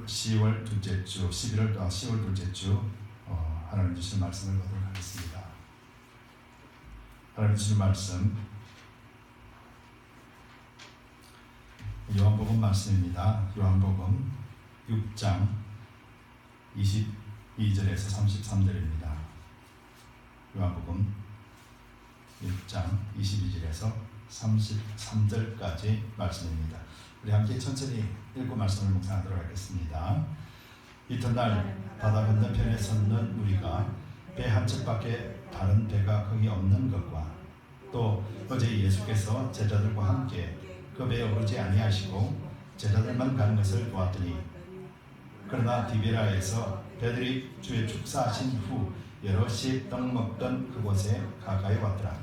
10월 둘째 주, 10월 둘째 주 하나님 주신 말씀을 보도록 하겠습니다. 하나님 주신 말씀 요한복음 말씀입니다. 요한복음 6장 22절에서 33절입니다. 요한복음 6장 22절에서 33절까지 말씀입니다. 우리 함께 천천히 읽고 말씀을 묵상하도록 하겠습니다. 이튿날 바다 건너편에 섰는 우리가 배 한 척밖에 다른 배가 거기 없는 것과 또 어제 예수께서 제자들과 함께 그 배에 오르지 아니하시고 제자들만 가는 것을 보았더니 그러나 디베라에서 배들이 주의 축사하신 후 여럿이 떡 먹던 그곳에 가까이 왔더라.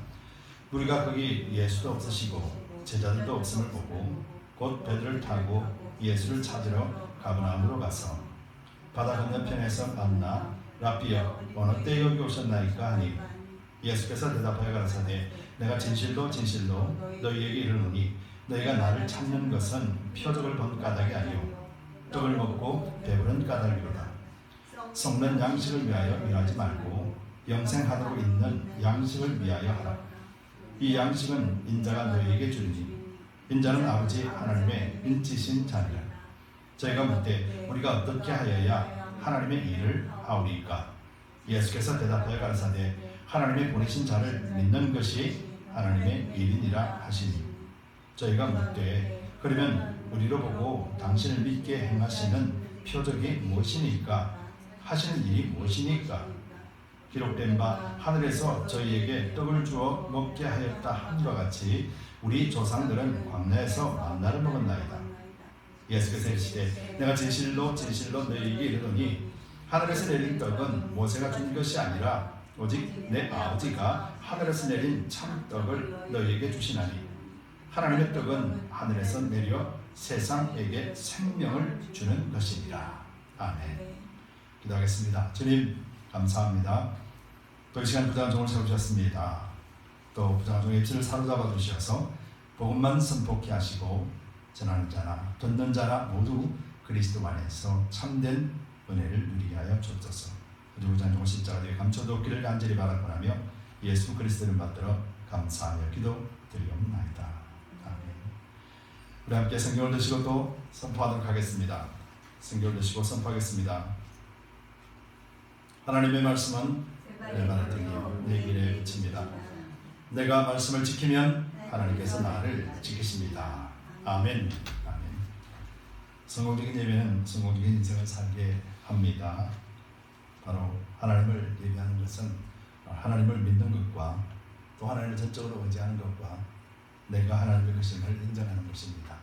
우리가 거기 예수도 없으시고 제자들도 없음을 보고 곧 배들을 타고 예수를 찾으러 가버나움으로 가서 바다 건너편에서 만나 라비여 어느 때 여기 오셨나이까 하니 예수께서 대답하여 가라사대 내가 진실로 진실로 너희에게 이르노니 너희가 나를 찾는 것은 표적을 본 까닭이 아니요 떡을 먹고 배부른 까닭이로다. 썩는 양식을 위하여 일하지 말고 영생하도록 있는 양식을 위하여 하라. 이 양식은 인자가 너희에게 주리니 인자는 아버지 하나님의 인치신 자니라. 저희가 묻되 우리가 어떻게 하여야 하나님의 일을 하오리까? 예수께서 대답하여 가라사대 하나님의 보내신 자를 믿는 것이 하나님의 일이니라 하시니 저희가 묻되 그러면 우리로 보고 당신을 믿게 행하시는 표적이 무엇이니까? 하시는 일이 무엇이니까? 기록된 바 하늘에서 저희에게 떡을 주어 먹게 하였다 함과 같이 우리 조상들은 광야에서 만나를 먹었나이다. 예수께서 이르시되 내가 진실로 진실로 너희에게 이르노니 하늘에서 내린 떡은 모세가 준 것이 아니라 오직 내 아버지가 하늘에서 내린 참떡을 너희에게 주시나니 하나님의 떡은 하늘에서 내려 세상에게 생명을 주는 것이니라. 아멘. 기도하겠습니다. 주님 감사합니다. 또 이 시간 부정한 종을 세우셨습니다. 또 부정한 종의 입술을 사로잡아 주셔서 복음만 선포케 하시고 전하는 자나 듣는 자나 모두 그리스도 안에서 참된 은혜를 누리게 하여 주옵소서. 우리 부정한 종을 십자가 뒤에 감춰두기를 간절히 바라고나며 예수 그리스도를 받들어 감사하며 기도 드리옵나이다. 아멘. 우리 함께 성경을 드시고 또 선포하도록 하겠습니다. 성경을 드시고 선포하겠습니다. 하나님의 말씀은 내 발을 등이요 내 길에 비칩니다. 내가 말씀을 지키면 하나님께서 나를 지키십니다. 아멘. 아멘. 성공적인 예배는 성공적인 인생을 살게 합니다. 바로 하나님을 예배하는 것은 하나님을 믿는 것과 또 하나님을 전적으로 의지하는 것과 내가 하나님의 것임을 인정하는 것입니다.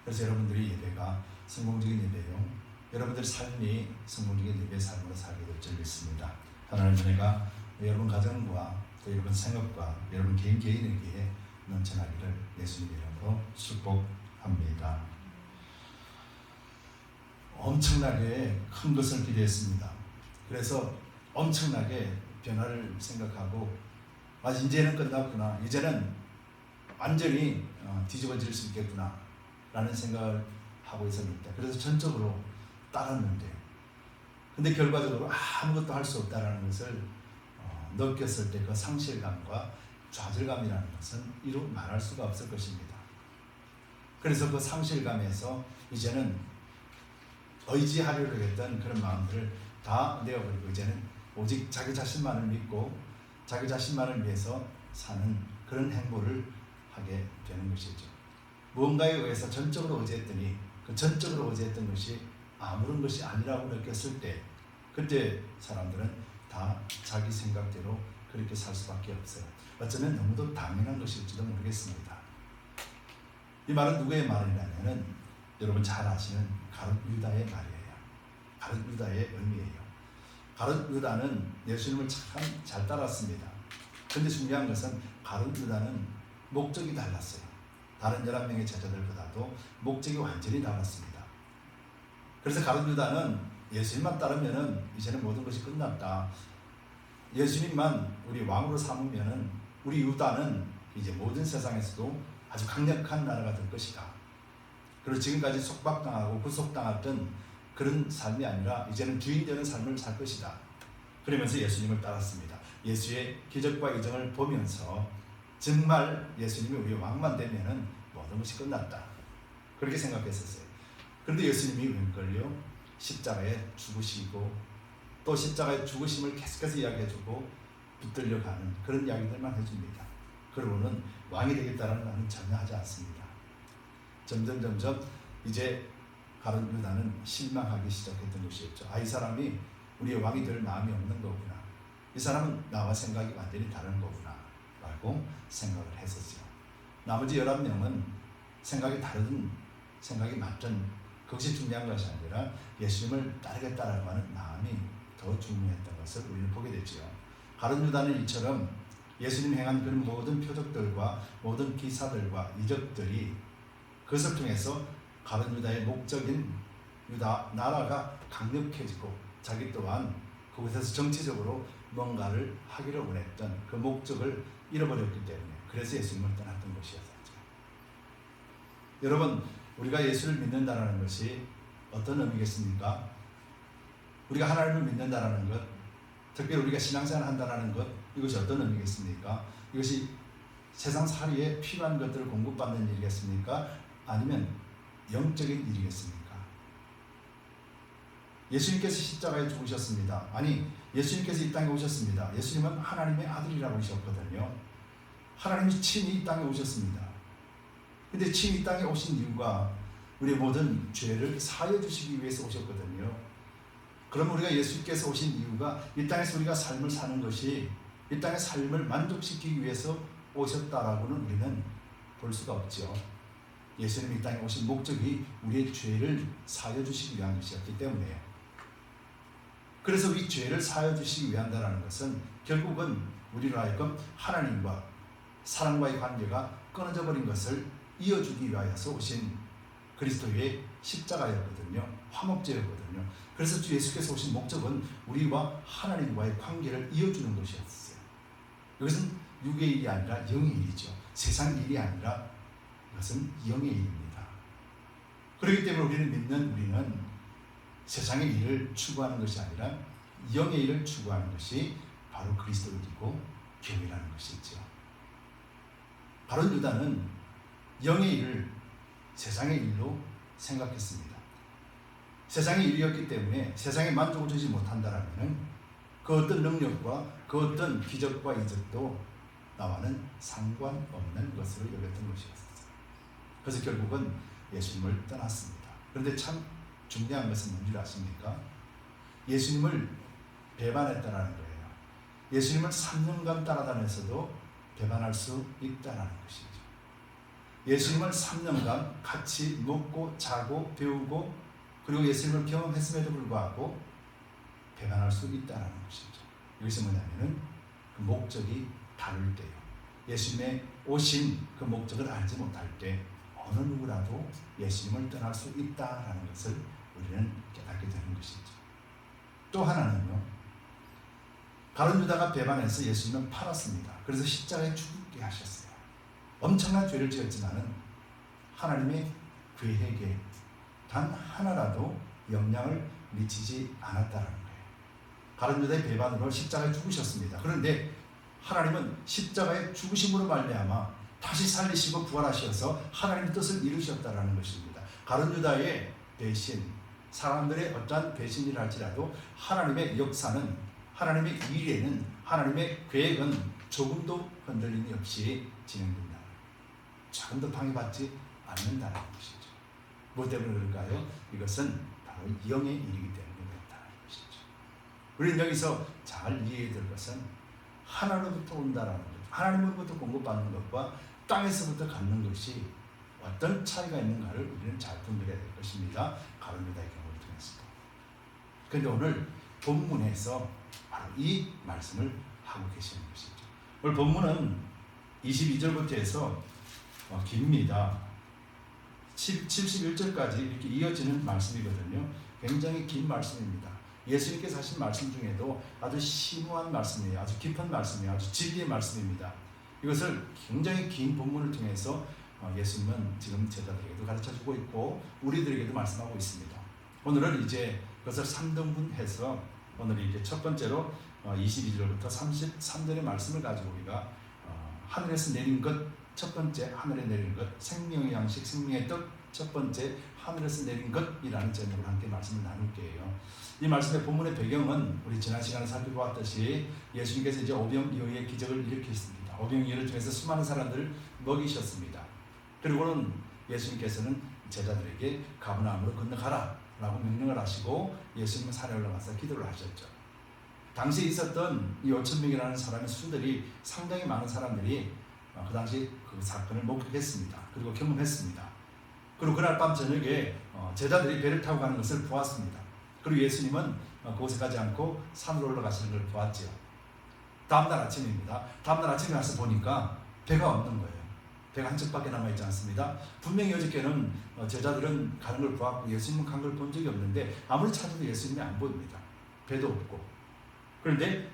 그래서 여러분들이 예배가 성공적인 예배요 여러분들의 삶이 성공적인 예배의 삶으로 살게 될 줄 믿습니다. 하나님의 은혜가 여러분 가정과 또 여러분 생업과 여러분 개인에게 넘쳐나기를 예수님 이름으로 축복합니다. 엄청나게 큰 것을 기대했습니다. 그래서 엄청나게 변화를 생각하고 이제는 끝났구나, 이제는 완전히 뒤집어질 수 있겠구나 라는 생각을 하고 있었습니다. 그래서 전적으로 따랐는데 근데 결과적으로 아무것도 할 수 없다는 것을 느꼈을 때 그 상실감과 좌절감이라는 것은 이루 말할 수가 없을 것입니다. 그래서 그 상실감에서 이제는 의지하려고 했던 그런 마음들을 다 내어버리고 이제는 오직 자기 자신만을 믿고 자기 자신만을 위해서 사는 그런 행보를 하게 되는 것이죠. 무언가에 의해서 전적으로 의지했더니 그 전적으로 의지했던 것이 아무런 것이 아니라고 느꼈을 때 그때 사람들은 다 자기 생각대로 그렇게 살 수밖에 없어요. 어쩌면 너무도 당연한 것일지도 모르겠습니다. 이 말은 누구의 말이냐면 여러분 잘 아시는 가룟 유다의 말이에요. 가룟 유다의 의미예요. 가룟 유다는 예수님을 참 잘 따랐습니다. 그런데 중요한 것은 가룟 유다는 목적이 달랐어요. 다른 11명의 제자들보다도 목적이 완전히 달랐습니다. 그래서 가룟 유다는 예수님만 따르면은 이제는 모든 것이 끝났다. 예수님만 우리 왕으로 삼으면은 우리 유다는 이제 모든 세상에서도 아주 강력한 나라가 될 것이다. 그리고 지금까지 속박당하고 구속당했던 그런 삶이 아니라 이제는 주인 되는 삶을 살 것이다. 그러면서 예수님을 따랐습니다. 예수의 기적과 이적을 보면서 정말 예수님이 우리 왕만 되면은 모든 것이 끝났다. 그렇게 생각했었어요. 그런데 예수님이 웬걸요? 십자가에 죽으시고 또 십자가의 죽으심을 계속해서 이야기해주고 붙들려가는 그런 이야기들만 해줍니다. 그러고는 왕이 되겠다는 말은 전혀 하지 않습니다. 점점 이제 가룟 유다는 실망하기 시작했던 것이었죠. 이 사람이 우리의 왕이 될 마음이 없는 거구나. 이 사람은 나와 생각이 완전히 다른 거구나 라고 생각을 했었죠. 나머지 11명은 생각이 다른, 생각이 맞던, 그것이 중요한 것이 아니라 예수님을 따르겠다라고 하는 마음이 더 중요했던 것을 우리는 보게 되죠. 가룟 유다는 이처럼 예수님 행한 그런 모든 표적들과 모든 기사들과 이적들이 그것을 통해서 가룟 유다의 목적인 유다 나라가 강력해지고 자기 또한 그곳에서 정치적으로 뭔가를 하기를 원했던 그 목적을 잃어버렸기 때문에 그래서 예수님을 떠났던 것이었죠. 여러분, 우리가 예수를 믿는다는 것이 어떤 의미겠습니까? 우리가 하나님을 믿는다는 것, 특별히 우리가 신앙생활을 한다는 것, 이것이 어떤 의미겠습니까? 이것이 세상 살이에 필요한 것들을 공급받는 일이겠습니까? 아니면 영적인 일이겠습니까? 예수님께서 십자가에 죽으셨습니다. 아니, 예수님께서 이 땅에 오셨습니다. 예수님은 하나님의 아들이라고 하셨거든요. 하나님이 친히 이 땅에 오셨습니다. 근데 친히 이 땅에 오신 이유가 우리의 모든 죄를 사하여 주시기 위해서 오셨거든요. 그럼 우리가 예수께서 오신 이유가 이 땅에서 우리가 삶을 사는 것이 이 땅의 삶을 만족시키기 위해서 오셨다라고는 우리는 볼 수가 없죠. 예수님이 이 땅에 오신 목적이 우리의 죄를 사하여 주시기 위한 것이었기 때문에요. 그래서 우리 죄를 사하여 주시기 위한다는 것은 결국은 우리로 하여금 하나님과 사랑과의 관계가 끊어져 버린 것을 이어주기 위하여서 오신 그리스도의 십자가였거든요. 화목제였거든요. 그래서 주 예수께서 오신 목적은 우리와 하나님과의 관계를 이어주는 것이었어요. 이것은 육의 일이 아니라 영의 일이죠. 세상 일이 아니라 이것은 영의 일입니다. 그렇기 때문에 우리는 세상의 일을 추구하는 것이 아니라 영의 일을 추구하는 것이 바로 그리스도이고 교회라는 것이죠. 가룟 유다는 영의 일을 세상의 일로 생각했습니다. 세상의 일이었기 때문에 세상에 만족을 주지 못한다면 그 어떤 능력과 그 어떤 기적과 이적도 나와는 상관없는 것으로 여겼던 것이었어요. 그래서 결국은 예수님을 떠났습니다. 그런데 참 중요한 것은 뭔지 아십니까? 예수님을 배반했다는 거예요. 예수님을 3년간 따라다녔어도 배반할 수 있다는 것이죠. 예수님을 3년간 같이 먹고 자고 배우고 그리고 예수님을 경험했음에도 불구하고 배반할 수 있다는 것이죠. 이것이 뭐냐면은 그 목적이 다를 때요. 예수님의 오신 그 목적을 알지 못할 때 어느 누구라도 예수님을 떠날 수 있다는 것을 우리는 깨닫게 되는 것이죠. 또 하나는요. 가룟 유다가 배반해서 예수님을 팔았습니다. 그래서 십자가에 죽게 하셨어요. 엄청난 죄를 지었지만은 하나님의 계획에 단 하나라도 영향을 미치지 않았다는 거예요. 가룟 유다의 배반으로 십자가에 죽으셨습니다. 그런데 하나님은 십자가의 죽으심으로 말미암아 다시 살리시고 부활하셔서 하나님의 뜻을 이루셨다는 것입니다. 가룟 유다의 배신, 사람들의 어떠한 배신이라 할지라도 하나님의 역사는, 하나님의 일에는, 하나님의 계획은 조금도 흔들림이 없이 진행된다. 조금도 방해받지 않는다는 것이죠. 무엇 때문에 그럴까요? 이것은 바로 영의 일이기 때문에 그렇다는 것이죠. 우리는 여기서 잘 이해해야 될 것은 하나로부터 온다라는 것, 하나님으로부터 공급받는 것과 땅에서부터 갖는 것이 어떤 차이가 있는가를 우리는 잘 분별해야 될 것입니다. 가룟 유다의 경우를 통해서도. 그런데 오늘 본문에서 바로 이 말씀을 하고 계시는 것이죠. 오늘 본문은 22절부터 해서 깁니다. 71절까지 이렇게 이어지는 말씀이거든요. 굉장히 긴 말씀입니다. 예수님께서 하신 말씀 중에도 아주 심오한 말씀이에요. 아주 깊은 말씀이에요. 아주 진리의 말씀입니다. 이것을 굉장히 긴 본문을 통해서 예수님은 지금 제자들에게도 가르쳐주고 있고 우리들에게도 말씀하고 있습니다. 오늘은 이제 그것을 3등분해서 오늘 이제 첫 번째로 22절부터 33절의 말씀을 가지고 우리가 하늘에서 내린 것, 첫 번째 하늘에 내린 것, 생명의 양식, 생명의 떡, 첫 번째 하늘에서 내린 것이라는 제목으로 함께 말씀을 나눌게요. 이 말씀의 본문의 배경은 우리 지난 시간에 살펴보았듯이 예수님께서 이제 오병이어의 기적을 일으켰습니다. 오병이어를 통해서 수많은 사람들을 먹이셨습니다. 그리고는 예수님께서는 제자들에게 가버나움으로 건너가라 라고 명령을 하시고 예수님은 산에 올라가서 기도를 하셨죠. 당시에 있었던 이 5,000명이라는 사람의 수들이 상당히 많은 사람들이 그 당시 그 사건을 목격했습니다. 그리고 경험했습니다. 그리고 그날 밤 저녁에 제자들이 배를 타고 가는 것을 보았습니다. 그리고 예수님은 그곳에 가지 않고 산으로 올라가시는 걸 보았죠. 다음날 아침입니다. 다음날 아침에 가서 보니까 배가 없는 거예요. 배가 한 척밖에 남아있지 않습니다. 분명히 어저께는 제자들은 가는 걸 보았고 예수님은 간 걸 본 적이 없는데 아무리 찾아도 예수님이 안 보입니다. 배도 없고. 그런데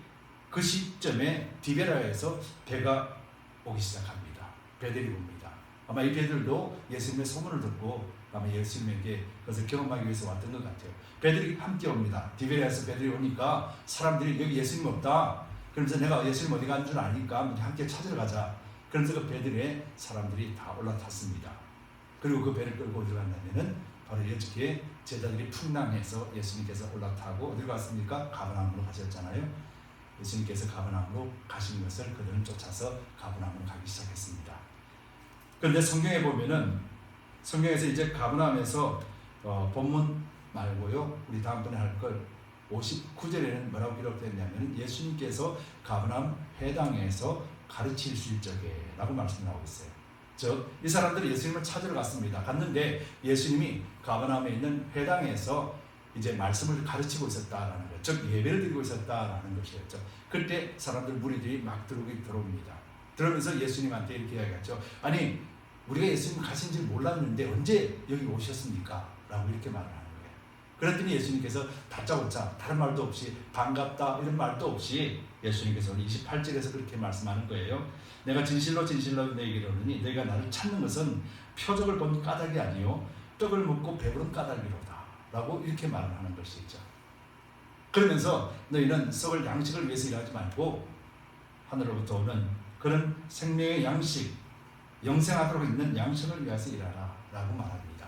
그 시점에 디베라에서 배가 오기 시작합니다. 배들이 옵니다. 아마 이 배들도 예수님의 소문을 듣고 아마 예수님에게 그것을 경험하기 위해서 왔던 것 같아요. 배들이 함께 옵니다. 디베라에서 배들이 오니까 사람들이 여기 예수님 없다. 그러면서 내가 예수님 어디 간 줄 아니까 함께 찾으러 가자. 그러면서 그 배들에 사람들이 다 올라탔습니다. 그리고 그 배를 끌고 어디로 갔냐면은 바로 어저께 제자들이 풍랑해서 예수님께서 올라타고 어디로 갔습니까? 가버나움으로 가셨잖아요. 예수님께서 가버나움으로 가신 것을 그들은 쫓아서 가버나움으로 가기 시작했습니다. 그런데 성경에 보면은 성경에서 이제 가버나움에서 본문 말고요. 우리 다음번에 할 걸 59절에는 뭐라고 기록됐냐면 예수님께서 가버나움 회당에서 가르치실 적에 라고 말씀이 나오고 있어요. 즉 이 사람들이 예수님을 찾으러 갔습니다. 갔는데 예수님이 가버나움에 있는 회당에서 이제 말씀을 가르치고 있었다라는 것, 즉 예배를 드리고 있었다라는 것이었죠. 그때 사람들 무리들이 막 들어옵니다. 들어오면서 예수님한테 이렇게 이야기하죠. 아니 우리가 예수님 가신 줄 몰랐는데 언제 여기 오셨습니까? 라고 이렇게 말을 하는 거예요. 그랬더니 예수님께서 다짜고짜 다른 말도 없이 반갑다 이런 말도 없이 예수님께서 28절에서 그렇게 말씀하는 거예요. 내가 진실로 진실로 너희에게 이르노니 너희가 나를 찾는 것은 표적을 본 까닭이 아니요 떡을 먹고 배부른 까닭이로다 라고 이렇게 말을 하는 것이죠. 그러면서 너희는 썩을 양식을 위해서 일하지 말고 하늘로부터 오는 그런 생명의 양식, 영생하도록 있는 양식을 위해서 일하라 라고 말합니다.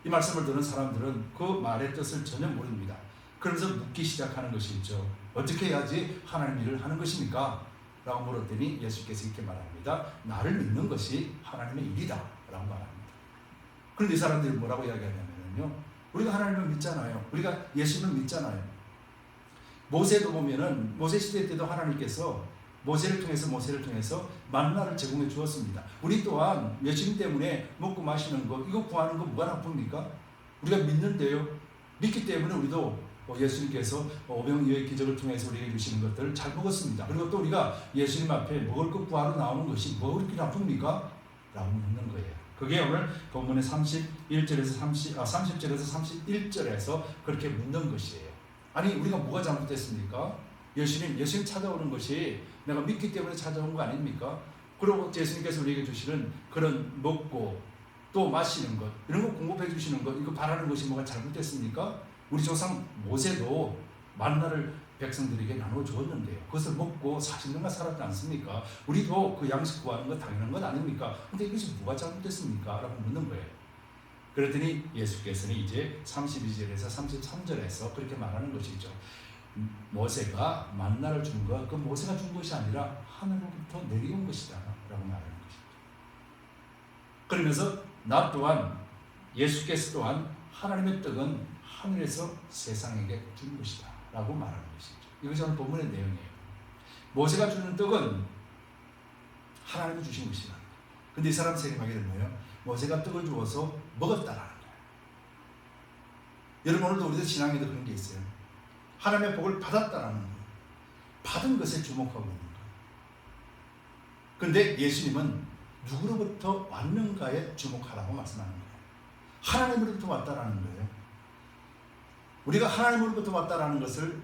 이 말씀을 듣는 사람들은 그 말의 뜻을 전혀 모릅니다. 그러면서 묻기 시작하는 것이 있죠. 어떻게 해야지 하나님 일을 하는 것입니까? 라고 물었더니 예수께서 이렇게 말합니다. 나를 믿는 것이 하나님의 일이다 라고 말합니다. 그런데 이 사람들이 뭐라고 이야기하냐면요, 우리가 하나님을 믿잖아요. 우리가 예수님을 믿잖아요. 모세도 보면은 모세 시대 때도 하나님께서 모세를 통해서 만나를 제공해 주었습니다. 우리 또한 예수님 때문에 먹고 마시는 거 이거 구하는 거 뭐가 나쁩니까? 우리가 믿는데요. 믿기 때문에 우리도 예수님께서 오병이어의 기적을 통해서 우리에게 주시는 것들을 잘 먹었습니다. 그리고 또 우리가 예수님 앞에 먹을 것 구하러 나오는 것이 뭐 그렇게 나쁩니까? 라고 묻는 거예요. 그게 오늘 본문의 30절에서 31절에서 그렇게 묻는 것이에요. 아니 우리가 뭐가 잘못됐습니까? 예수님 찾아오는 것이 내가 믿기 때문에 찾아온 거 아닙니까? 그리고 예수님께서 우리에게 주시는 그런 먹고 또 마시는 것 이런 거 공급해 주시는 것 이거 바라는 것이 뭐가 잘못됐습니까? 우리 조상 모세도 만나를 백성들에게 나눠 주었는데요. 그것을 먹고 40년간 살았지 않습니까? 우리도 그 양식 구하는 것 당연한 것 아닙니까? 근데 이것이 뭐가 잘못됐습니까? 라고 묻는 거예요. 그랬더니 예수께서는 이제 32절에서 33절에서 그렇게 말하는 것이죠. 모세가 만나를 준 것, 그 모세가 준 것이 아니라 하늘로부터 내려온 것이다 라고 말하는 것이죠. 그러면서 나 또한 예수께서 또한 하나님의 떡은 하늘에서 세상에게 준 것이다 라고 말하는 것이죠. 이것이 오늘 본문의 내용이에요. 모세가 주는 떡은 하나님이 주신 것이다. 근데 이 사람 생각하게 되면 모세가 떡을 주어서 먹었다라는 거예요. 여러분 오늘도 우리도 신앙에도 그런 게 있어요. 하나님의 복을 받았다라는 거예요. 받은 것에 주목하고 있는 거예요. 그런데 예수님은 누구로부터 왔는가에 주목하라고 말씀하는 거예요. 하나님으로부터 왔다라는 거예요. 우리가 하나님으로부터 왔다라는 것을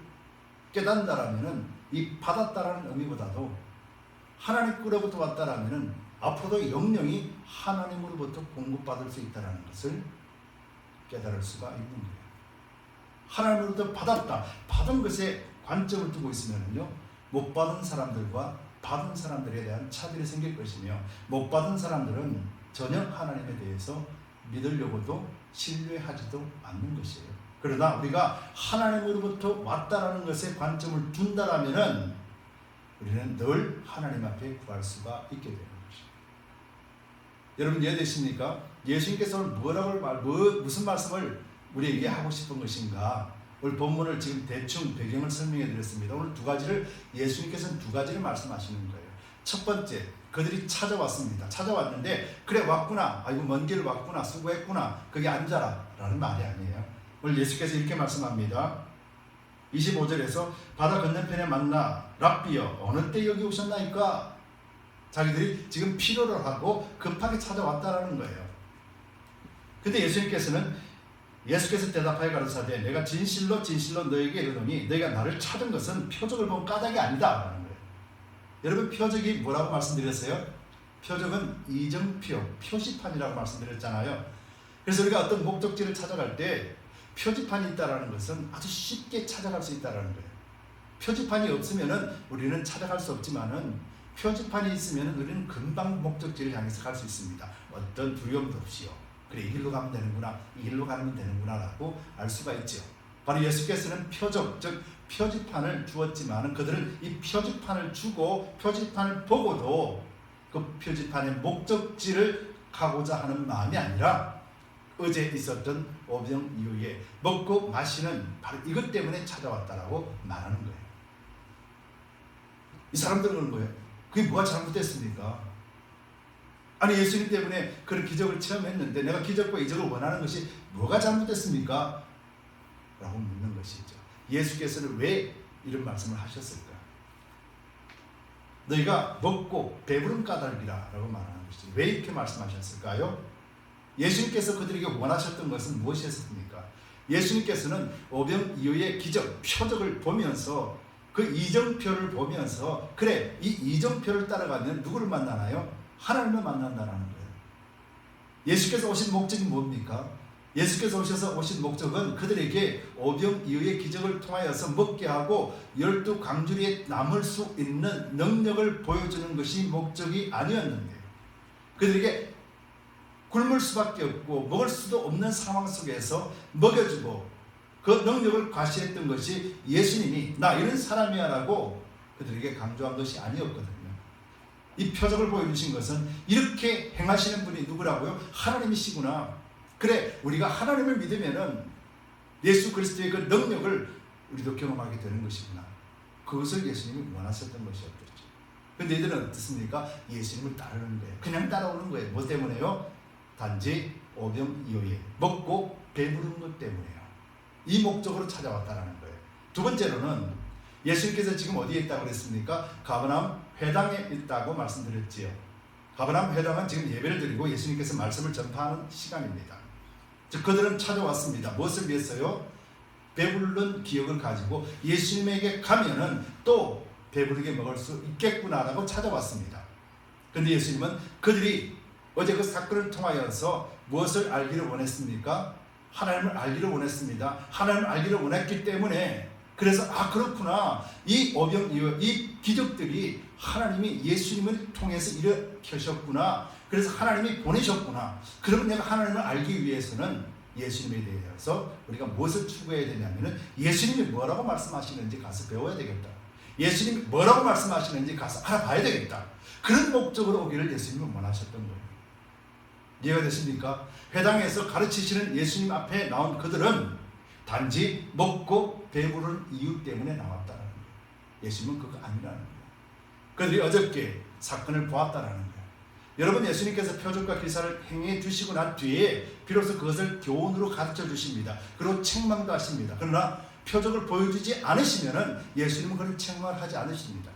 깨닫는다라면은 이 받았다라는 의미보다도 하나님으로부터 왔다라면은 앞으로도 영영이 하나님으로부터 공급받을 수 있다라는 것을 깨달을 수가 있는 거예요. 하나님으로부터 받았다. 받은 것에 관점을 두고 있으면요, 못 받은 사람들과 받은 사람들에 대한 차별이 생길 것이며, 못 받은 사람들은 전혀 하나님에 대해서 믿으려고도 신뢰하지도 않는 것이에요. 그러나 우리가 하나님으로부터 왔다라는 것에 관점을 둔다라면은 우리는 늘 하나님 앞에 구할 수가 있게 되는 것입니다. 여러분 이해되십니까? 예수님께서 무슨 말씀을 우리에게 하고 싶은 것인가? 오늘 본문을 지금 대충 배경을 설명해 드렸습니다. 오늘 예수님께서는 두 가지를 말씀하시는 거예요. 첫 번째, 그들이 찾아왔습니다. 찾아왔는데 그래 왔구나, 아이고 먼 길 왔구나, 수고했구나, 거기 앉아라 라는 말이 아니에요. 오늘 예수께서 이렇게 말씀합니다. 25절에서 바다 건너편에 만나 랍비여 어느 때 여기 오셨나이까? 자기들이 지금 필요를 하고 급하게 찾아왔다라는 거예요. 근데 예수께서 대답하여 가르치되 내가 진실로 진실로 너에게 이르노니 너희가 나를 찾은 것은 표적을 본 까닭이 아니다 라는 거예요. 여러분 표적이 뭐라고 말씀드렸어요? 표적은 이정표, 표지판이라고 말씀드렸잖아요. 그래서 우리가 어떤 목적지를 찾아갈 때 표지판이 있다는 것은 아주 쉽게 찾아갈 수 있다는 거예요. 표지판이 없으면 우리는 찾아갈 수 없지만은 표지판이 있으면 우리는 금방 목적지를 향해서 갈 수 있습니다. 어떤 두려움도 없이요. 그래, 이 길로 가면 되는구나, 이 길로 가면 되는구나 라고 알 수가 있죠. 바로 예수께서는 표적, 즉 표지판을 주었지만 그들은 이 표지판을 주고 표지판을 보고도 그 표지판의 목적지를 가고자 하는 마음이 아니라 어제 있었던 오병 이후에 먹고 마시는 바로 이것 때문에 찾아왔다라고 말하는 거예요. 이 사람들은 그런 거예요. 그게 뭐가 잘못됐습니까? 아니 예수님 때문에 그런 기적을 체험했는데 내가 기적과 이적을 원하는 것이 뭐가 잘못됐습니까? 라고 묻는 것이죠. 예수께서는 왜 이런 말씀을 하셨을까? 너희가 먹고 배부른 까닭이라 라고 말하는 것이죠. 왜 이렇게 말씀하셨을까요? 예수님께서 그들에게 원하셨던 것은 무엇이었습니까? 예수님께서는 오병 이후의 기적, 표적을 보면서 그 이정표를 보면서 그래, 이 이정표를 따라가면 누구를 만나나요? 하나님을 만난다는 거예요. 예수께서 오신 목적이 뭡니까? 예수께서 오신 목적은 그들에게 오병 이후의 기적을 통하여서 먹게 하고 12강주리에 남을 수 있는 능력을 보여주는 것이 목적이 아니었는데 그들에게 굶을 수밖에 없고 먹을 수도 없는 상황 속에서 먹여주고 그 능력을 과시했던 것이 예수님이 나 이런 사람이야 라고 그들에게 강조한 것이 아니었거든요. 이 표적을 보여주신 것은 이렇게 행하시는 분이 누구라고요? 하나님이시구나. 그래, 우리가 하나님을 믿으면은 예수 그리스도의 그 능력을 우리도 경험하게 되는 것이구나. 그것을 예수님이 원하셨던 것이었겠죠. 근데 이들은 어떻습니까? 예수님을 따르는 거예요. 그냥 따라오는 거예요. 뭐 때문에요? 단지 오병 이후에 먹고 배부른 것 때문에요. 이 목적으로 찾아왔다는 거예요. 두 번째로는 예수님께서 지금 어디에 있다고 그랬습니까? 가버나움 회당에 있다고 말씀드렸지요. 가버나움 회당은 지금 예배를 드리고 예수님께서 말씀을 전파하는 시간입니다. 즉 그들은 찾아왔습니다. 무엇을 위해서요? 배부른 기억을 가지고 예수님에게 가면은 또 배부르게 먹을 수 있겠구나라고 찾아왔습니다. 그런데 예수님은 그들이 어제 그 사건을 통하여서 무엇을 알기를 원했습니까? 하나님을 알기를 원했습니다. 하나님을 알기를 원했기 때문에 그래서 그렇구나. 이 오병 이후 이 기적들이 하나님이 예수님을 통해서 일으키셨구나. 그래서 하나님이 보내셨구나. 그러면 내가 하나님을 알기 위해서는 예수님에 대해서 우리가 무엇을 추구해야 되냐면은 예수님이 뭐라고 말씀하시는지 가서 배워야 되겠다. 예수님이 뭐라고 말씀하시는지 가서 알아봐야 되겠다. 그런 목적으로 오기를 예수님은 원하셨던 거예요. 이해가 되십니까? 회당에서 가르치시는 예수님 앞에 나온 그들은 단지 먹고 배부른 이유 때문에 나왔다는 거예요. 예수님은 그거 아니라는 거예요. 그들이 어저께 사건을 보았다는 거예요. 여러분 예수님께서 표적과 기사를 행해 주시고 난 뒤에 비로소 그것을 교훈으로 가르쳐 주십니다. 그리고 책망도 하십니다. 그러나 표적을 보여주지 않으시면 예수님은 그런 책망을 하지 않으십니다.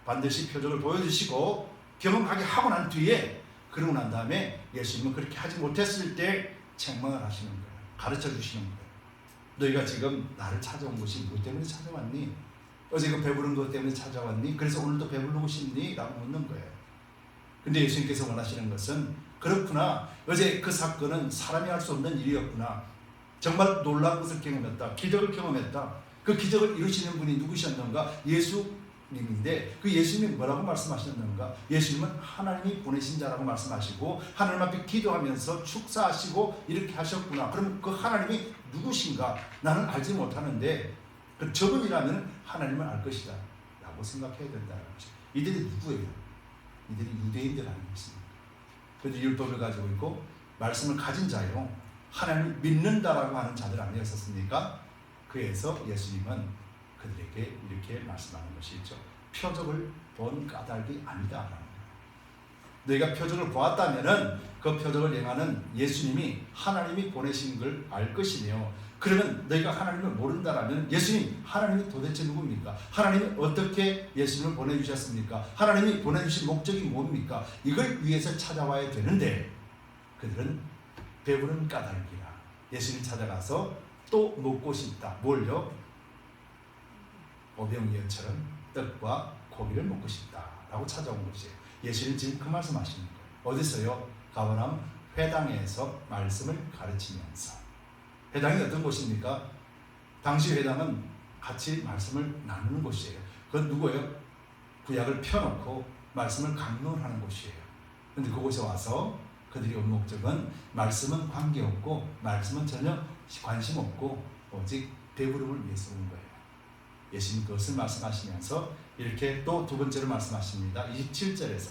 반드시 표적을 보여주시고 경험하게 하고 난 뒤에 그러고 난 다음에 예수님은 그렇게 하지 못했을 때 책망을 하시는 거예요. 가르쳐 주시는 거예요. 너희가 지금 나를 찾아온 것이 뭐 때문에 찾아왔니? 어제 그 배부른 것 때문에 찾아왔니? 그래서 오늘도 배부르고 싶니? 라고 묻는 거예요. 근데 예수님께서 원하시는 것은 그렇구나. 어제 그 사건은 사람이 할 수 없는 일이었구나. 정말 놀라운 것을 경험했다. 기적을 경험했다. 그 기적을 이루시는 분이 누구셨는가? 예수님인데 그 예수님이 뭐라고 말씀하셨는가? 예수님은 하나님이 보내신 자라고 말씀하시고 하나님 앞에 기도하면서 축사하시고 이렇게 하셨구나. 그럼 그 하나님이 누구신가? 나는 알지 못하는데 그 저분이라면 하나님은 알 것이다 라고 생각해야 된다는 거죠. 이들이 누구예요? 이들이 유대인들 아니겠습니까? 그들이 율법을 가지고 있고 말씀을 가진 자요, 하나님을 믿는다라고 하는 자들 아니었었습니까? 그래서 예수님은 그들에게 이렇게 말씀하는 것이 있죠. 표적을 본 까닭이 아니다라는 거예요. 너희가 표적을 보았다면은 그 표적을 행하는 예수님이 하나님이 보내신 걸 알 것이며, 그러면 너희가 하나님을 모른다라면 예수님, 하나님이 도대체 누굽니까? 하나님이 어떻게 예수님을 보내주셨습니까? 하나님이 보내주신 목적이 뭡니까? 이걸 위해서 찾아와야 되는데 그들은 배부른 까닭이라 예수님 찾아가서 또 먹고 싶다. 뭘요? 오병이어처럼 떡과 고기를 먹고 싶다라고 찾아온 것이에요. 예수님 지금 그 말씀하시는 거예요. 어디서요? 가버나움 회당에서 말씀을 가르치면서. 회당이 어떤 곳입니까? 당시 회당은 같이 말씀을 나누는 곳이에요. 그건 누구예요? 구약을 펴놓고 말씀을 강론하는 곳이에요. 그런데 그곳에 와서 그들이 온 목적은 말씀은 관계없고 말씀은 전혀 관심 없고 오직 배부름을 위해서 온 거예요. 예수님 그것을 말씀하시면서 이렇게 또 두 번째로 말씀하십니다. 27절에서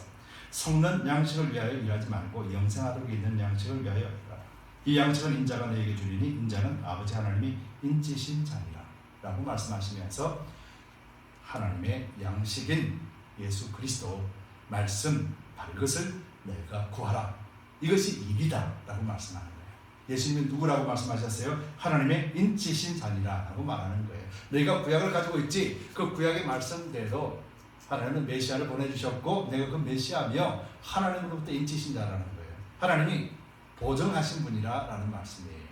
성는 양식을 위하여 일하지 말고 영생하도록 있는 양식을 위하여 일하라. 이 양식은 인자가 너에게 주리니 인자는 아버지 하나님이 인치신 자니라 라고 말씀하시면서 하나님의 양식인 예수 그리스도 말씀 바로 이것을 너희가 구하라. 이것이 일이다 라고 말씀하는 거예요. 예수님이 누구라고 말씀하셨어요? 하나님의 인치신 자니라 라고 말하는 거예요. 너희가 구약을 가지고 있지, 그 구약의 말씀대로 하나님은 메시아를 보내주셨고 내가 그 메시아며 하나님으로부터 인치신 자라는 거예요. 하나님이 보정하신 분이라 라는 말씀이에요.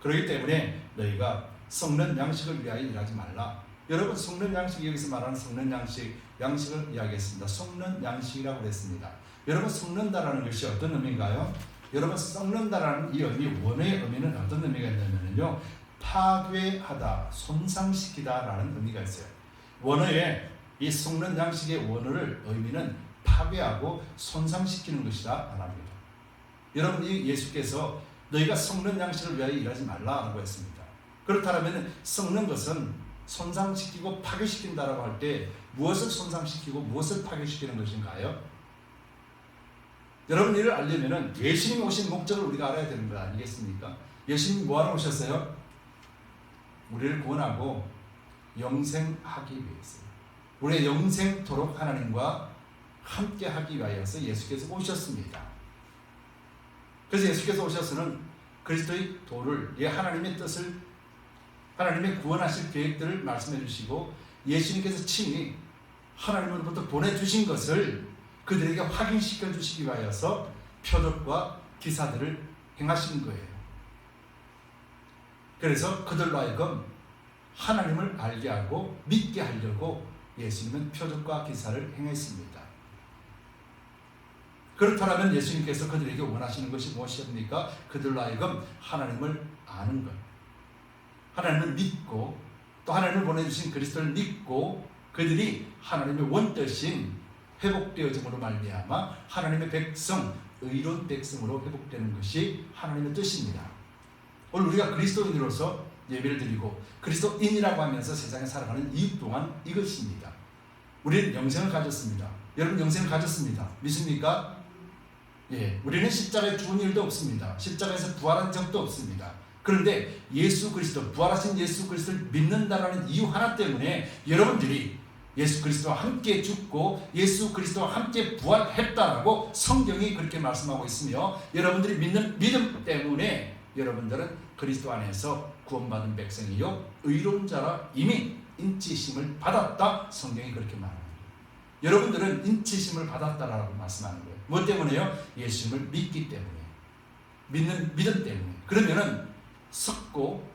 그렇기 때문에 너희가 썩는 양식을 위하여 일하지 말라. 여러분, 썩는 양식, 여기서 말하는 썩는 양식, 양식을 이야기했습니다. 썩는 양식이라고 그랬습니다. 여러분, 썩는다라는 것이 어떤 의미인가요? 여러분, 썩는다라는 이 의미, 원어의 의미는 어떤 의미가 있냐면요, 파괴하다, 손상시키다 라는 의미가 있어요. 원어의 이 썩는 양식의 원어를 의미는 파괴하고 손상시키는 것이다 말합니다. 여러분, 이 예수께서 너희가 썩는 양식을 위하여 일하지 말라라고 했습니다. 그렇다면 썩는 것은 손상시키고 파괴시킨다라고 할 때 무엇을 손상시키고 무엇을 파괴시키는 것인가요? 여러분, 이를 알려면 예수님이 오신 목적을 우리가 알아야 되는 거 아니겠습니까? 예수님이 뭐하러 오셨어요? 우리를 구원하고 영생하기 위해서, 우리의 영생토록 하나님과 함께 하기 위하여서 예수께서 오셨습니다. 그래서 예수께서 오셔서는 그리스도의 도를, 하나님의 뜻을, 하나님의 구원하실 계획들을 말씀해 주시고 예수님께서 친히 하나님으로부터 보내주신 것을 그들에게 확인시켜 주시기 위하여서 표적과 기사들을 행하신 거예요. 그래서 그들로 하여금 하나님을 알게 하고 믿게 하려고 예수님은 표적과 기사를 행했습니다. 그렇다면 예수님께서 그들에게 원하시는 것이 무엇입니까? 그들로 하여금 하나님을 아는 것, 하나님을 믿고 또 하나님을 보내주신 그리스도를 믿고 그들이 하나님의 원뜻인 회복되어짐으로 말미암아 하나님의 백성, 의로운 백성으로 회복되는 것이 하나님의 뜻입니다. 오늘 우리가 그리스도인으로서 예배를 드리고 그리스도인이라고 하면서 세상에 살아가는 이유 또한 이것입니다. 우리는 영생을 가졌습니다. 여러분, 영생을 가졌습니다. 믿습니까? 예, 우리는 십자가에 죽은 일도 없습니다. 십자가에서 부활한 적도 없습니다. 그런데 예수 그리스도, 부활하신 예수 그리스도를 믿는다라는 이유 하나 때문에 여러분들이 예수 그리스도와 함께 죽고 예수 그리스도와 함께 부활했다라고 성경이 그렇게 말씀하고 있으며, 여러분들이 믿는 믿음 때문에 여러분들은 그리스도 안에서 구원받은 백성이요 의로운 자라 이미 인치심을 받았다. 성경이 그렇게 말합니다. 여러분들은 인치심을 받았다라고 말씀하는 거예요. 뭐 때문에요? 예수님을 믿기 때문에, 믿는 믿음 때문에. 그러면은 썩고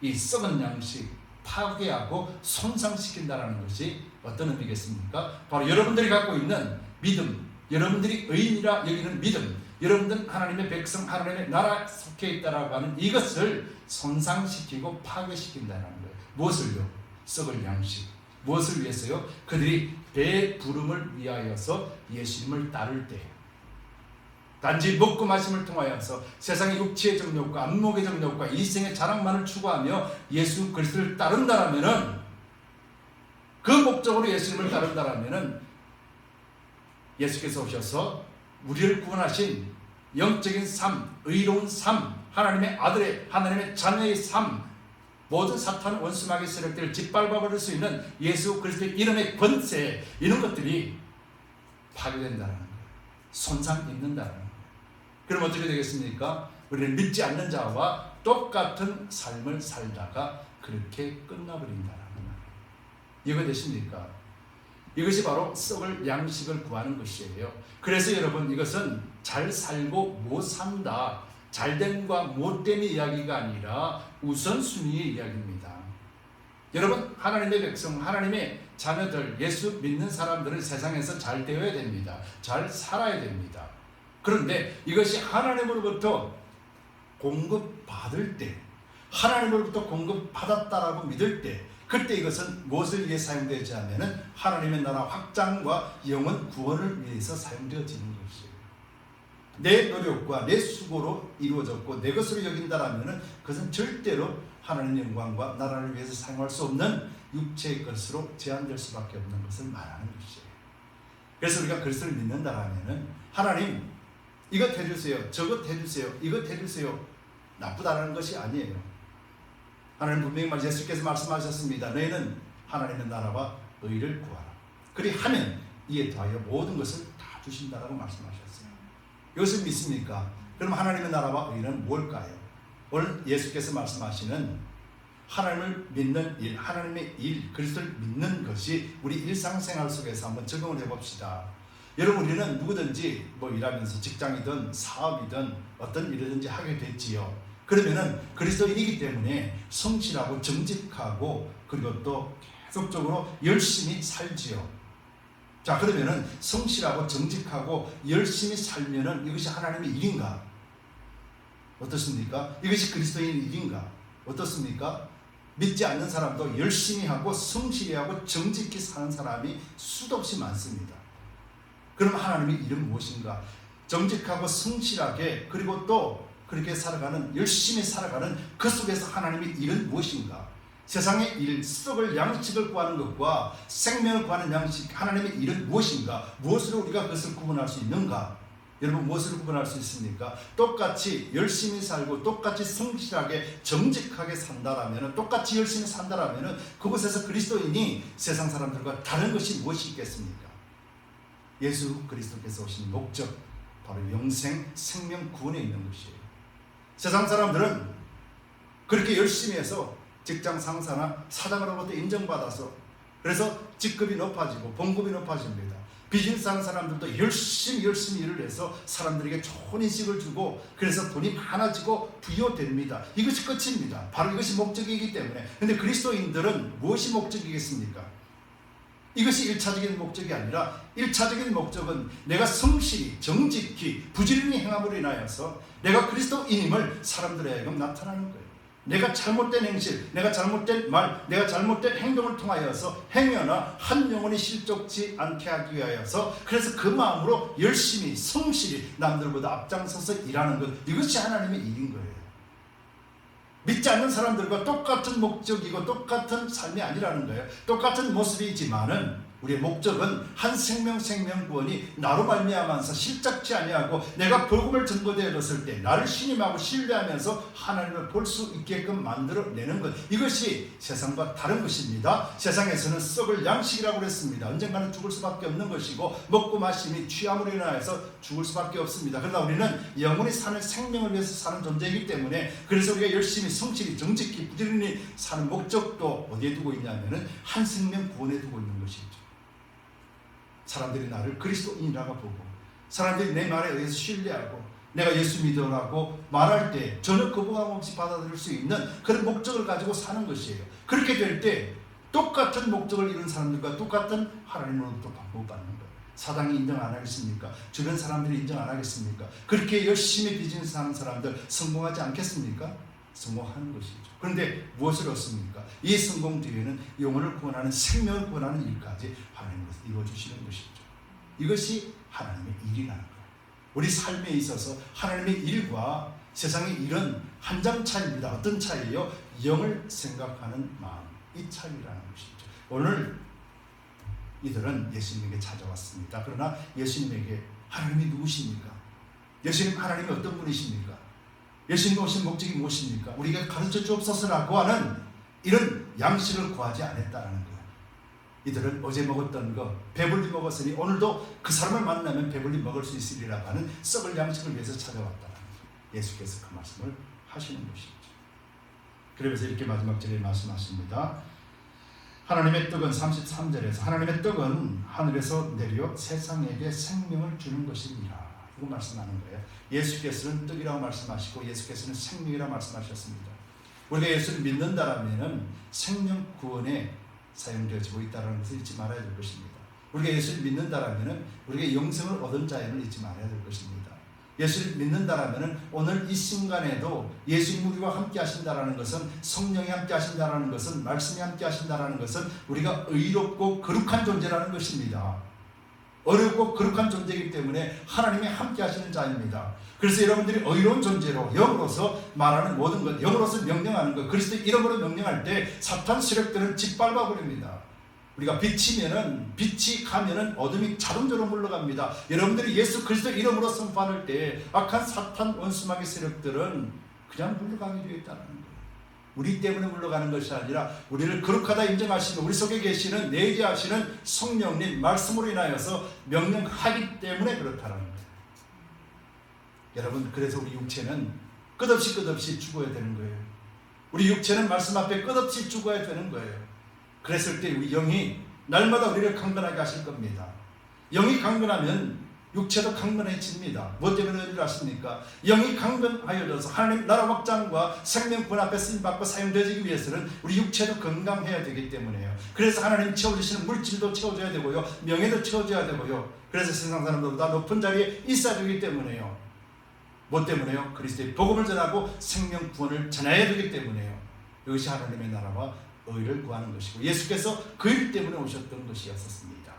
이 썩은 양식 파괴하고 손상시킨다라는 것이 어떤 의미겠습니까? 바로 여러분들이 갖고 있는 믿음, 여러분들이 의인이라 여기는 믿음, 여러분들은 하나님의 백성, 하나님의 나라에 속해 있다라고 하는 이것을 손상시키고 파괴시킨다는 거예요. 무엇을요? 썩을 양식. 무엇을 위해서요? 그들이 배부름을 위하여서 예수님을 따를 때, 단지 먹고 마심을 통하여서 세상의 육체의 정욕과 안목의 정욕과 이생의 자랑만을 추구하며 예수 그리스도를 따른다라면은, 그 목적으로 예수님을 따른다라면은 예수께서 오셔서 우리를 구원하신 영적인 삶, 의로운 삶, 하나님의 아들의, 하나님의 자녀의 삶, 모든 사탄 원수마귀 세력들을 짓밟아버릴 수 있는 예수 그리스도의 이름의 권세, 이런 것들이 파괴된다는 거예요. 손상 입는다는 거예요. 그럼 어떻게 되겠습니까? 우리는 믿지 않는 자와 똑같은 삶을 살다가 그렇게 끝나버린다는 거예요. 이해되십니까? 이것이 바로 썩을 양식을 구하는 것이에요. 그래서 여러분, 이것은 잘 살고 못 산다, 잘됨과 못됨의 이야기가 아니라 우선순위의 이야기입니다. 여러분, 하나님의 백성, 하나님의 자녀들, 예수 믿는 사람들은 세상에서 잘 되어야 됩니다. 잘 살아야 됩니다. 그런데 이것이 하나님으로부터 공급받을 때, 하나님으로부터 공급받았다라고 믿을 때, 그때 이것은 무엇을 위해 사용되지 않으면 하나님의 나라 확장과 영혼 구원을 위해서 사용되어지는 것이에요. 내 노력과 내 수고로 이루어졌고 내 것으로 여긴다라면 그것은 절대로 하나님의 영광과 나라를 위해서 사용할 수 없는 육체의 것으로 제한될 수밖에 없는 것을 말하는 것이에요. 그래서 우리가 그리스도를 믿는다라면 하나님 이것 해주세요, 저것 해주세요, 이것 해주세요, 나쁘다라는 것이 아니에요. 하나님 분명히 예수께서 말씀하셨습니다. 너희는 하나님의 나라와 의를 구하라. 그리하면 이에 더하여 모든 것을 다 주신다라고 말씀하셨어요. 이것을 믿습니까? 그럼 하나님의 나라와 의는 뭘까요? 오늘 예수께서 말씀하시는 하나님을 믿는 일, 하나님의 일, 그리스도를 믿는 것이 우리 일상생활 속에서 한번 적용을 해봅시다. 여러분, 우리는 누구든지 일하면서 직장이든 사업이든 어떤 일이든지 하게 됐지요. 그러면은 그리스도인이기 때문에 성실하고 정직하고 그리고 또 계속적으로 열심히 살지요. 자, 그러면은 성실하고 정직하고 열심히 살면은 이것이 하나님의 일인가? 어떻습니까? 이것이 그리스도인 일인가? 어떻습니까? 믿지 않는 사람도 열심히 하고 성실히 하고 정직히 사는 사람이 수도 없이 많습니다. 그럼 하나님의 일은 무엇인가? 정직하고 성실하게 그리고 또 그렇게 살아가는, 열심히 살아가는 그 속에서 하나님의 일은 무엇인가? 세상의 일, 썩을 양식을 구하는 것과 생명을 구하는 양식, 하나님의 일은 무엇인가? 무엇으로 우리가 그것을 구분할 수 있는가? 여러분, 무엇으로 구분할 수 있습니까? 똑같이 열심히 살고 똑같이 성실하게 정직하게 산다라면, 똑같이 열심히 산다라면 그곳에서 그리스도인이 세상 사람들과 다른 것이 무엇이 있겠습니까? 예수 그리스도께서 오신 목적, 바로 영생, 생명 구원에 있는 것이에요. 세상 사람들은 그렇게 열심히 해서 직장 상사나 사장으로부터 인정받아서 그래서 직급이 높아지고 봉급이 높아집니다. 비즈니스 하는 사람들도 열심히 일을 해서 사람들에게 좋은 인식을 주고 그래서 돈이 많아지고 부여됩니다. 이것이 끝입니다. 바로 이것이 목적이기 때문에. 그런데 그리스도인들은 무엇이 목적이겠습니까? 이것이 1차적인 목적이 아니라 1차적인 목적은 내가 성실히 정직히 부지런히 행함으로 인하여서 내가 그리스도인임을 사람들에 하여금 나타나는 거예요. 내가 잘못된 행실, 내가 잘못된 말, 내가 잘못된 행동을 통하여서 행여나 한 영혼이 실족지 않게 하기 위하여서 그래서 그 마음으로 열심히 성실히 남들보다 앞장서서 일하는 것, 이것이 하나님의 일인 거예요. 믿지 않는 사람들과 똑같은 목적이고 똑같은 삶이 아니라는 거예요. 똑같은 모습이지만은 우리의 목적은 한 생명 구원이 나로 말미암아서 실작지 아니하고 내가 복음을 전거되었을 때 나를 신임하고 신뢰하면서 하나님을 볼 수 있게끔 만들어내는 것, 이것이 세상과 다른 것입니다. 세상에서는 썩을 양식이라고 그랬습니다. 언젠가는 죽을 수밖에 없는 것이고 먹고 마심이 취함으로 인하여서 죽을 수밖에 없습니다. 그러나 우리는 영원히 사는 생명을 위해서 사는 존재이기 때문에 그래서 우리가 열심히 성실히 정직히 부지런히 사는 목적도 어디에 두고 있냐면은 한 생명 구원에 두고 있는 것이죠. 사람들이 나를 그리스도인이라고 보고 사람들이 내 말에 의해서 신뢰하고 내가 예수 믿으라고 말할 때 전혀 거부감 없이 받아들일 수 있는 그런 목적을 가지고 사는 것이에요. 그렇게 될 때 똑같은 목적을 이룬 사람들과 똑같은 하나님으로부터 공급받는 거예요. 사당이 인정 안 하겠습니까? 주변 사람들이 인정 안 하겠습니까? 그렇게 열심히 비즈니스 하는 사람들 성공하지 않겠습니까? 성공하는 것이죠. 그런데 무엇을 얻습니까? 이 성공 뒤에는 영혼을 구원하는, 생명을 구원하는 일까지 하나님으로서 이루어주시는 것이죠. 이것이 하나님의 일이라는 거예요. 우리 삶에 있어서 하나님의 일과 세상의 일은 한 장 차이입니다. 어떤 차이예요? 영을 생각하는 마음, 이 차이라는 것이죠. 오늘 이들은 예수님에게 찾아왔습니다. 그러나 예수님에게 하나님이 누구십니까? 예수님 하나님이 어떤 분이십니까? 예수님 오신 목적이 무엇입니까? 우리가 가르쳐 주옵소서라고 하는 이런 양식을 구하지 않았다는 거예요. 이들은 어제 먹었던 거 배불리 먹었으니 오늘도 그 사람을 만나면 배불리 먹을 수 있으리라고 하는 썩을 양식을 위해서 찾아왔다는 거예요. 예수께서 그 말씀을 하시는 것이죠. 그러면서 이렇게 마지막 절에 말씀하십니다. 하나님의 떡은 33절에서 하나님의 떡은 하늘에서 내려 세상에게 생명을 주는 것입니다. 이거 말씀하는 거예요. 예수께서는 떡이라고 말씀하시고 예수께서는 생명이라고 말씀하셨습니다. 우리가 예수를 믿는다라면 생명 구원에 사용되어지고 있다는 것을 잊지 말아야 될 것입니다. 우리가 예수를 믿는다라면 우리가 영생을 얻은 자임을 잊지 말아야 될 것입니다. 예수를 믿는다라면 오늘 이 순간에도 예수님 우리와 함께 하신다라는 것은, 성령이 함께 하신다라는 것은, 말씀이 함께 하신다라는 것은 우리가 의롭고 거룩한 존재라는 것입니다. 어렵고 거룩한 존재이기 때문에 하나님이 함께 하시는 자입니다. 그래서 여러분들이 의로운 존재로 영으로서 말하는 모든 것, 영으로서 명령하는 것, 그리스도 이름으로 명령할 때 사탄 세력들은 짓밟아 버립니다. 우리가 빛이 가면은 어둠이 자동적으로 물러갑니다. 여러분들이 예수 그리스도 이름으로 선포할 때 악한 사탄 원수마귀 세력들은 그냥 물러가게 되어 있다는 거예요. 우리 때문에 물러가는 것이 아니라 우리를 거룩하다 인정하시는, 우리 속에 계시는 내재하시는 성령님 말씀으로 인하여서 명령하기 때문에 그렇다는 거예요. 여러분, 그래서 우리 육체는 끝없이 죽어야 되는 거예요. 우리 육체는 말씀 앞에 끝없이 죽어야 되는 거예요. 그랬을 때 우리 영이 날마다 우리를 강건하게 하실 겁니다. 영이 강건하면 육체도 강건해집니다. 뭐 때문에 그런지 아십니까? 영이 강건하여져서 하나님 나라 확장과 생명군 앞에 쓰임받고 사용되기 위해서는 우리 육체도 건강해야 되기 때문에요. 그래서 하나님 채워주시는 물질도 채워줘야 되고요, 명예도 채워줘야 되고요. 그래서 세상 사람들보다 높은 자리에 있어야 되기 때문에요. 뭐 때문에요? 그리스도의 복음을 전하고 생명 구원을 전해야 되기 때문에요. 이것이 하나님의 나라와 의를 구하는 것이고 예수께서 그 일 때문에 오셨던 것이었습니다.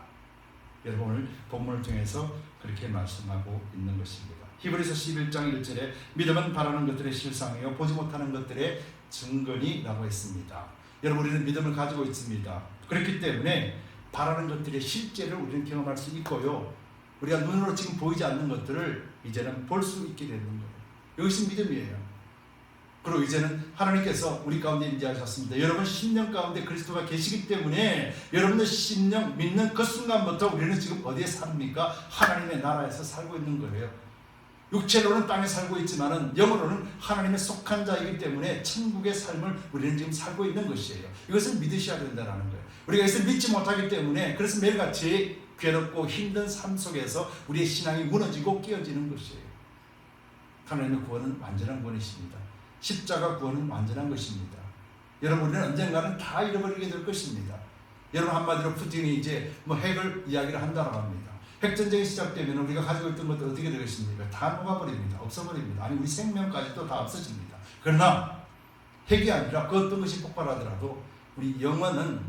여러분, 오늘 본문을 통해서 그렇게 말씀하고 있는 것입니다. 히브리서 11장 1절에 믿음은 바라는 것들의 실상이요 보지 못하는 것들의 증거니라고 했습니다. 여러분, 우리는 믿음을 가지고 있습니다. 그렇기 때문에 바라는 것들의 실제를 우리는 경험할 수 있고요, 우리가 눈으로 지금 보이지 않는 것들을 이제는 볼 수 있게 되는 거예요. 이것이 믿음이에요. 그리고 이제는 하나님께서 우리 가운데 임재하셨습니다. 여러분 심령 가운데 그리스도가 계시기 때문에 여러분들 심령 믿는 그 순간부터 우리는 지금 어디에 삽니까? 하나님의 나라에서 살고 있는 거예요. 육체로는 땅에 살고 있지만은 영으로는 하나님의 속한 자이기 때문에 천국의 삶을 우리는 지금 살고 있는 것이에요. 이것을 믿으셔야 된다는 거예요. 우리가 이것을 믿지 못하기 때문에 그래서 매일같이 괴롭고 힘든 삶 속에서 우리의 신앙이 무너지고 깨어지는 것이에요. 하나님의 구원은 완전한 구원이십니다. 십자가 구원은 완전한 것입니다. 여러분, 우리는 언젠가는 다 잃어버리게 될 것입니다. 여러분, 한마디로 푸틴이 이제 핵을 이야기를 한다고 합니다. 핵전쟁이 시작되면 우리가 가지고 있던 것도 어떻게 되겠습니까? 다 녹아버립니다. 없어버립니다. 아니, 우리 생명까지도 다 없어집니다. 그러나 핵이 아니라 그 어떤 것이 폭발하더라도 우리 영혼은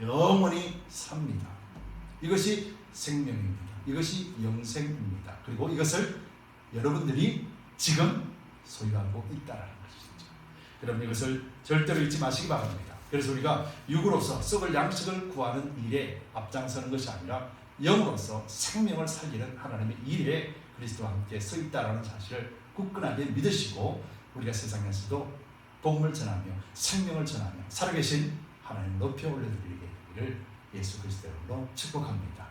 영원히 삽니다. 이것이 생명입니다. 이것이 영생입니다. 그리고 이것을 여러분들이 지금 소유하고 있다는 것이죠. 여러분, 이것을 절대로 잊지 마시기 바랍니다. 그래서 우리가 육으로서 썩을 양식을 구하는 일에 앞장서는 것이 아니라 영으로서 생명을 살리는 하나님의 일에 그리스도와 함께 서 있다는 사실을 굳건하게 믿으시고 우리가 세상에서도 복음을 전하며 생명을 전하며 살아계신 하나님을 높여 올려드리기를 예수 그리스도로 축복합니다.